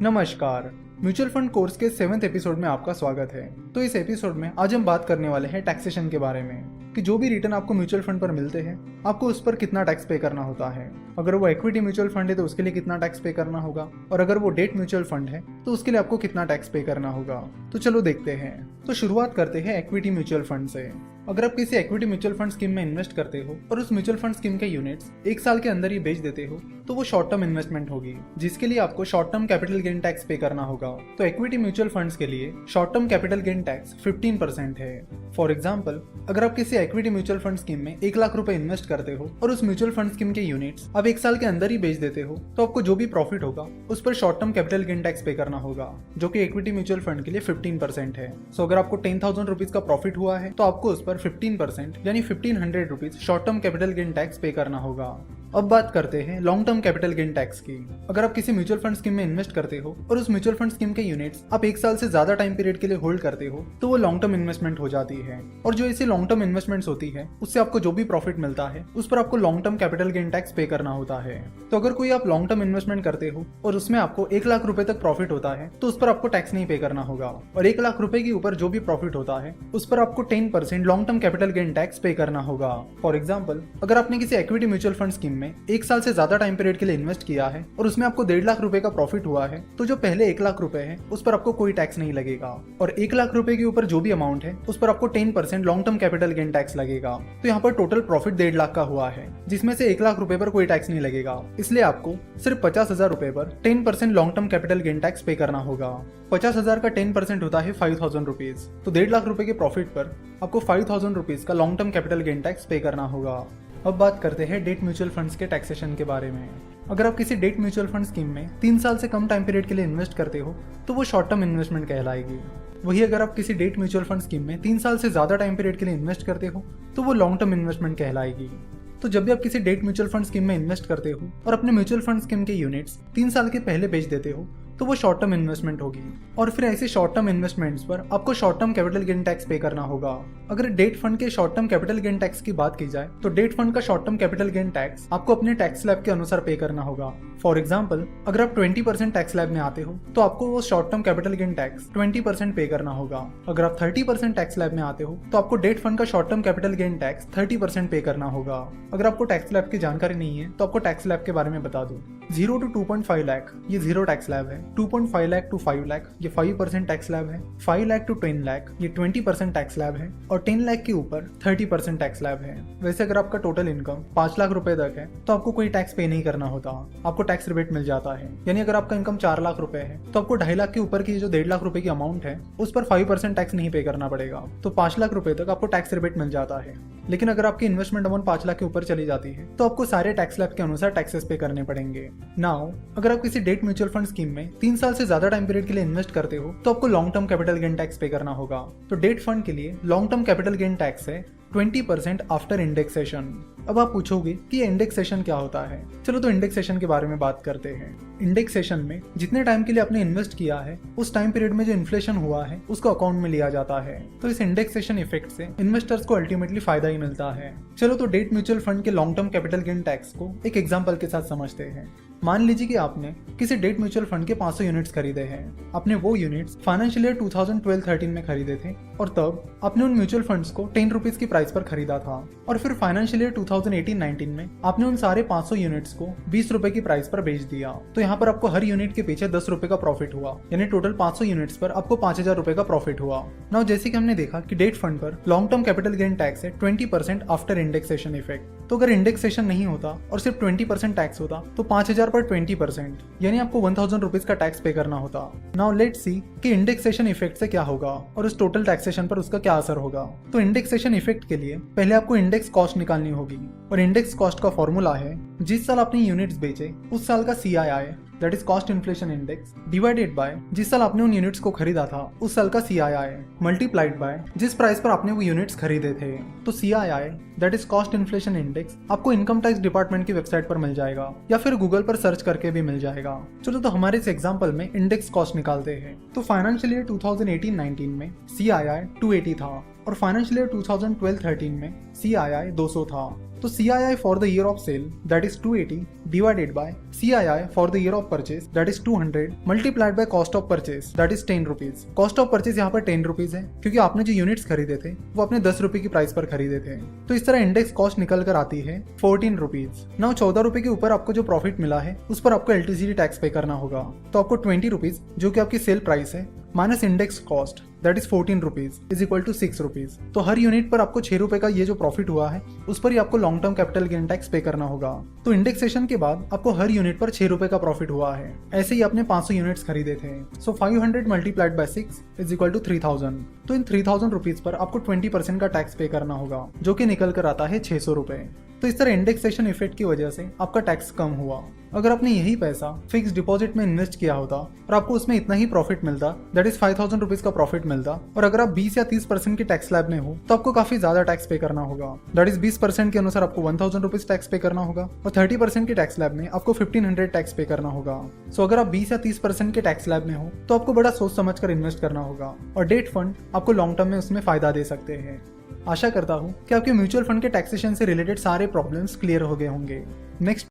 नमस्कार। Mutual fund course के 7वें episode में आपका स्वागत है। तो इस एपिसोड में आज हम बात करने वाले हैं टैक्सेशन के बारे में कि जो भी रिटर्न आपको म्यूचुअल फंड पर मिलते हैं आपको उस पर कितना टैक्स पे करना होता है। अगर वो इक्विटी म्यूचुअल फंड है तो उसके लिए कितना टैक्स पे करना होगा, और अगर वो डेट म्यूचुअल फंड है तो उसके लिए आपको कितना टैक्स पे करना होगा। तो चलो देखते हैं। तो शुरुआत करते हैं इक्विटी म्यूचुअल फंड से। अगर आप किसी इक्विटी म्यूचुअल फंड स्कीम में इन्वेस्ट करते हो और उस म्यूचुअल फंड स्कीम के यूनिट्स 1 साल के अंदर ही बेच देते हो तो वो शॉर्ट टर्म इन्वेस्टमेंट होगी, जिसके लिए आपको short term capital gain tax पे करना होगा। तो इक्विटी म्यूचुअल फंड्स के लिए short term capital gain tax 15% है। फॉर एग्जाम्पल, अगर आप किसी इक्विटी म्यूचुअल फंड स्कीम में 1 लाख रुपए इन्वेस्ट करते हो और उस म्यूचुअल फंड स्कीम के यूनिट्स अब 1 साल के अंदर ही बेच देते हो तो आपको जो भी प्रॉफिट होगा उस पर short term capital gain tax पे करना होगा, जो कि इक्विटी म्यूचुअल फंड के लिए 15% है। सो अगर आपको 10,000 रुपीज का प्रॉफिट हुआ है तो आपको उस पर 15% यानी 1500 rupees short term capital gain tax पे करना होगा। अब बात करते हैं long term capital gain tax की। अगर आप किसी म्यूचुअल फंड स्कीम में इन्वेस्ट करते हो और उस म्यूचुअल फंड स्कीम के यूनिट्स आप 1 साल से ज्यादा टाइम पीरियड के लिए होल्ड करते हो तो वो लॉन्ग टर्म इन्वेस्टमेंट हो जाती है। और जो ऐसी लॉन्ग टर्म इन्वेस्टमेंट्स होती है उससे आपको जो भी प्रॉफिट मिलता है उस पर आपको long term capital gain tax पे करना होता है। तो अगर कोई आप लॉन्ग टर्म इन्वेस्टमेंट करते हो और उसमें आपको 1 लाख रुपए तक प्रॉफिट होता है तो उस पर आपको टैक्स नहीं पे करना होगा, और 1 लाख रुपए के ऊपर जो भी प्रॉफिट होता है उस पर आपको 10% long term capital gain tax पे करना होगा। फॉर एग्जाम्पल, अगर आपने किसी इक्विटी म्यूचुअल फंड स्कीम में 1 साल से ज्यादा टाइम पीरियड के लिए इन्वेस्ट किया है और उसमें आपको 1.5 लाख रुपए का प्रॉफिट हुआ है तो जो पहले 1 लाख रुपए है उस पर आपको कोई टैक्स नहीं लगेगा, और 1 लाख रुपए के ऊपर जो भी अमाउंट है उस पर आपको 10% long term capital gain tax लगेगा। तो यहाँ पर टोटल प्रॉफिट 1.5 लाख का हुआ है, जिसमें से 1 लाख रुपए पर कोई टैक्स नहीं लगेगा, इसलिए आपको सिर्फ 50,000 रुपए पर 10% long term capital gain tax पे करना होगा। 50,000 का 10% होता है 5,000 रुपीज, तो 1.5 लाख रुपए के प्रॉफिट पर आपको 5,000 रुपीज का long term capital gain tax पे करना होगा। अब बात करते हैं डेट म्यूचुअल फंड्स के टैक्सेशन के बारे में। अगर आप किसी डेट म्यूचुअल फंड स्कीम में 3 साल से कम टाइम पीरियड के लिए इन्वेस्ट करते हो तो वो शॉर्ट टर्म इन्वेस्टमेंट कहलाएगी। वही अगर आप किसी डेट म्यूचुअल फंड स्कीम में 3 साल से ज्यादा टाइम पीरियड के लिए इन्वेस्ट करते हो तो वो लॉन्ग टर्म इन्वेस्टमेंट कहलाएगी। तो जब भी आप किसी डेट म्यूचुअल फंड स्कीम में इन्वेस्ट करते हो और अपने म्यूचुअल फंड स्कीम के यूनिट्स 3 साल के पहले बेच देते हो तो वो शॉर्ट टर्म इन्वेस्टमेंट होगी, और फिर ऐसे शॉर्ट टर्म इन्वेस्टमेंट्स पर आपको short term capital gain tax पे करना होगा। अगर डेट फंड के short term capital gain tax की बात की जाए तो डेट फंड का short term capital gain tax आपको अपने टैक्स स्लैब के अनुसार पे करना होगा। फॉर एग्जाम्पल, अगर आप 20% टैक्स स्लैब में आते हो तो आपको वो short term capital gain tax 20% पे करना होगा। अगर आप 30% टैक्स स्लैब में आते हो तो आपको डेट फंड का short term capital gain tax 30% पे करना होगा। अगर आपको टैक्स स्लैब की जानकारी नहीं है तो आपको टैक्स स्लैब के बारे में बता दूं। 0 to 2.5 लाख ये 0 टैक्स स्लैब है, 2.5 लाख to 5 लाख ये 5% टैक्स स्लैब है, 5 लाख to 10 लाख ये 20% टैक्स स्लैब है, और 10 लाख के ऊपर 30% टैक्स स्लैब है। वैसे अगर आपका टोटल इनकम 5 लाख रुपए तक है तो आपको कोई टैक्स पे नहीं करना होता, आपको टैक्स रिबेट मिल जाता है। यानी अगर आपका इनकम 4 लाख रुपए है तो आपको 2.5 लाख के ऊपर की जो 1.5 लाख रुपए की अमाउंट है उस पर 5% टैक्स नहीं पे करना पड़ेगा, तो 5 लाख रुपए तक आपको टैक्स रिबेट मिल जाता है। लेकिन अगर आपकी इन्वेस्टमेंट अमाउंट 5 लाख के ऊपर चली जाती है तो आपको सारे टैक्स स्लैब के अनुसार टैक्सेस पे करने पड़ेंगे। नाउ अगर आप किसी डेट म्यूचुअल फंड स्कीम में 3 साल से ज्यादा टाइम पीरियड के लिए इन्वेस्ट करते हो तो आपको long term capital gain tax पे करना होगा। तो डेट फंड के लिए long term capital gain tax है 20% आफ्टर इंडेक्सेशन। अब आप पूछोगे कि इंडेक्सेशन क्या होता है। चलो तो इंडेक्सेशन के बारे में बात करते हैं। इंडेक्सेशन में जितने टाइम के लिए आपने इन्वेस्ट किया है उस टाइम पीरियड में जो इन्फ्लेशन हुआ है उसको अकाउंट में लिया जाता है। तो इस इंडेक्सेशन इफेक्ट से इन्वेस्टर्स को अल्टीमेटली फायदा ही मिलता है। चलो तो डेट म्यूचुअल फंड के long term capital gain tax को एक एग्जांपल के साथ समझते हैं। मान लीजिए कि आपने किसी डेट म्यूचुअल फंड के 500 यूनिट्स खरीदे हैं। आपने वो यूनिट्स फाइनेंशियल ईयर 2012-13 में खरीदे थे और तब आपने उन म्यूचुअल फंड्स को 10 रुपीज की प्राइस पर खरीदा था, और फिर फाइनेंशियल ईयर 2018-19 में आपने उन सारे 500 यूनिट्स को 20 रुपए की प्राइस पर बेच दिया। तो यहाँ पर आपको हर यूनिट के पीछे 10 रुपए का प्रॉफिट हुआ, यानी टोटल 500 यूनिट्स पर आपको 5,000 रुपए का प्रॉफिट हुआ। नाउ जैसे कि हमने देखा कि डेट फंड पर long term capital gain tax है 20% आफ्टर इंडेक्सेशन इफेक्ट। तो अगर इंडेक्सेशन नहीं होता और सिर्फ 20% टैक्स होता तो 5,000 पर 20% यानी आपको 1,000 रुपीज का टैक्स पे करना होता। नाउ लेट्स सी कि इंडेक्सेशन इफेक्ट से क्या होगा और उस टोटल टैक्सेशन पर उसका क्या असर होगा। तो इंडेक्सेशन इफेक्ट के लिए पहले आपको इंडेक्स कॉस्ट निकालनी होगी, और इंडेक्स कॉस्ट का फॉर्मूला है जिस साल आपने यूनिट्स बेचे उस साल का CII that is cost inflation index divided by जिस साल आपने उन यूनिट्स को खरीदा था उस साल का CII मल्टीप्लाइड बाय जिस प्राइस पर आपने वो यूनिट्स खरीदे थे। तो CII that is cost inflation index आपको इनकम टैक्स डिपार्टमेंट की वेबसाइट पर मिल जाएगा या फिर गूगल पर सर्च करके भी मिल जाएगा। चलो तो हमारे इस एग्जांपल में इंडेक्स कॉस्ट निकालते हैं। तो फाइनेंशियल ईयर 2018-19 में CII 280 था और फाइनेंशियल ईयर 2012-13 में CII 200 था। तो CII for the year of sale that is 280 divided by CII for the year of purchase that is 200 multiplied by cost of purchase that is 10 rupees. Cost of purchase यहाँ पर 10 rupees है क्योंकि आपने जो units खरीदे थे वो अपने 10 रुपए की प्राइस पर खरीदे थे। तो इस तरह इंडेक्स कॉस्ट निकल कर आती है 14 रुपीज। नाउ 14 रुपए के ऊपर आपको जो प्रॉफिट मिला है उस पर आपको LTCT टैक्स पे करना होगा। तो आपको 20 रुपीज जो कि आपकी सेल प्राइस है minus index cost that is 14 rupees is equal to 6 rupees. तो हर यूनिट पर आपको 6 रुपए का ये जो प्रॉफिट हुआ है उस पर ही आपको long term capital gain tax पे करना होगा। तो इंडेक्सेशन के बाद आपको हर यूनिट पर 6 रुपए का प्रॉफिट हुआ है। ऐसे ही आपने 500 यूनिट्स खरीदे थे। So 500 multiplied by 6 is equal to 3000। तो इन 3000 रुपीज पर आपको 20% का टैक्स पे करना होगा जो कि निकल कर आता है 600 रुपए। तो इस तरह इंडेक्सेशन इफेक्ट की वजह से आपका टैक्स कम हुआ। अगर आपने यही पैसा फिक्स डिपॉजिट में इन्वेस्ट किया होता और आपको उसमें इतना ही प्रॉफिट मिलता दैट इज 5000 रुपीज का प्रॉफिट मिलता, और अगर आप 20 या 30% की टैक्स स्लैब में हो तो आपको काफी ज्यादा टैक्स पे करना होगा। दैट इज 20% के अनुसार आपको 1000 रुपीज टैक्स पे करना होगा और 30% की टैक्स स्लैब में आपको 1500 टैक्स पे करना होगा। सो अगर आप 20 या 30% के टैक्स स्लैब में हो तो आपको बड़ा सोच समझ कर इन्वेस्ट करना होगा और डेट फंड आपको लॉन्ग टर्म में उसमें फायदा दे सकते हैं। आशा करता हूँ कि आपके म्यूचुअल फंड के टैक्सेशन से रिलेटेड सारे प्रॉब्लम्स क्लियर हो गए होंगे। नेक्स्ट